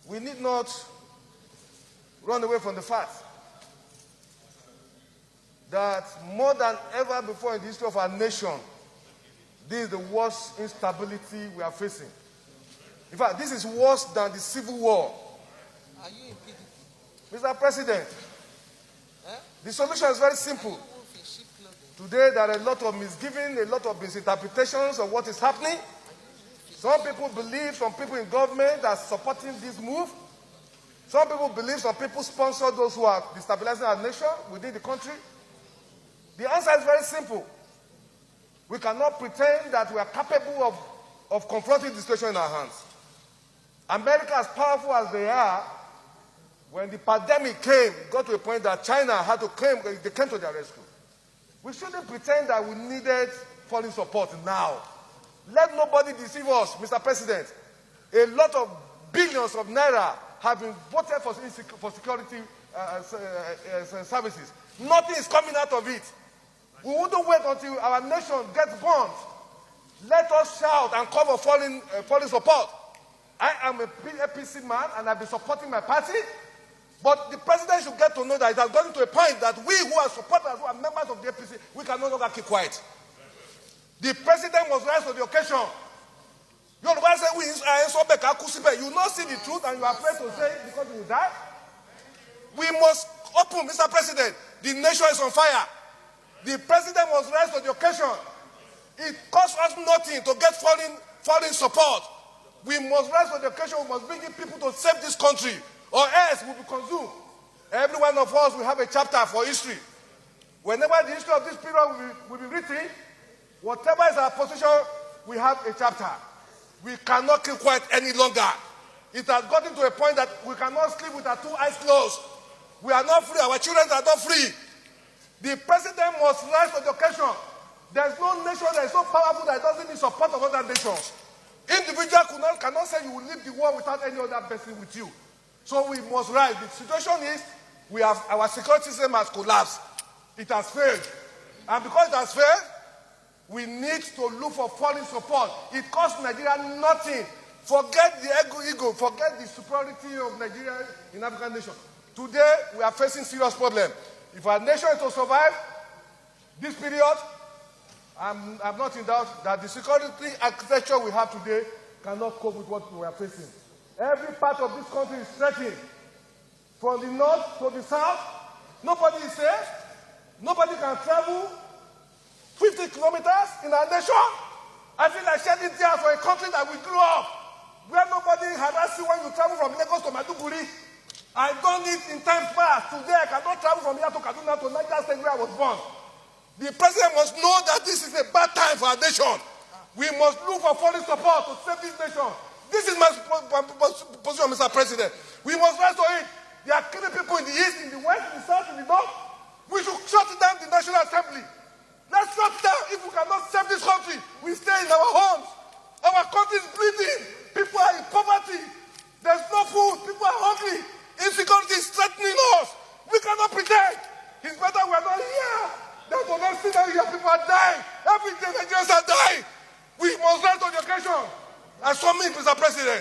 we need not run away from the fact that more than ever before in the history of our nation, this is the worst instability we are facing. In fact, this is worse than the Civil War. Are you in PDP? Mr. President, the solution is very simple. In sheep clothing? Today, there are a lot of misgiving, a lot of misinterpretations of what is happening. Some people believe, some people in government are supporting this move. Some people believe, some people sponsor those who are destabilizing our nation within the country. The answer is very simple. We cannot pretend that we are capable of confronting the situation in our hands. America, as powerful as they are, when the pandemic came, got to a point that China had to claim, they came to their rescue. We shouldn't pretend that we needed foreign support now. Let nobody deceive us, Mr. President. A lot of billions of naira have been voted for security services. Nothing is coming out of it. We wouldn't wait until our nation gets bombed. Let us shout and call for foreign support. I am a APC man and I've been supporting my party. But the president should get to know that it has gotten to a point that we who are supporters, who are members of the APC, we can no longer keep quiet. The president must rise to the occasion. You know why say you not see the truth and you are afraid to say it because you will die? We must open, Mr. President. The nation is on fire. The president must rise to the occasion. It costs us nothing to get foreign support. We must rise to the occasion. We must bring in people to save this country, or else we will be consumed. Every one of us will have a chapter for history. Whenever the history of this period will be written, whatever is our position, we have a chapter. We cannot keep quiet any longer. It has gotten to a point that we cannot sleep with our two eyes closed. We are not free. Our children are not free. The president must rise to the occasion. There's no nation that is so powerful that doesn't need support of other nations. Individual cannot say you will leave the war without any other person with you. So we must rise. The situation is our security system has collapsed. It has failed. And because it has failed, we need to look for foreign support. It costs Nigeria nothing. Forget the ego. Forget the superiority of Nigeria in African nations. Today, we are facing serious problems. If our nation is to survive this period, I'm not in doubt that the security architecture we have today cannot cope with what we are facing. Every part of this country is threatened. From the north to the south, nobody is safe. Nobody can travel 50 kilometers in our nation. I feel like shedding tears for a country that we grew up, where nobody harasses you when you travel from Lagos to Maiduguri. I've done it in times past. Today, I cannot travel from here to Kaduna to Niger State where I was born. The president must know that this is a bad time for our nation. We must look for foreign support to save this nation. This is my position, Mr. President. We must rise to it. They are killing people in the east, in the west, in the south, in the north. We should shut down the National Assembly. Let's shut down. If we cannot save this country, we stay in our homes. Our country is bleeding. People are in poverty. There's no food. People are hungry. Insecurity is threatening us. We cannot pretend. It's better we are not here than to not see that here people are dying. Every day Nigerians are dying. We must rise to the occasion. And so me, Mr. President,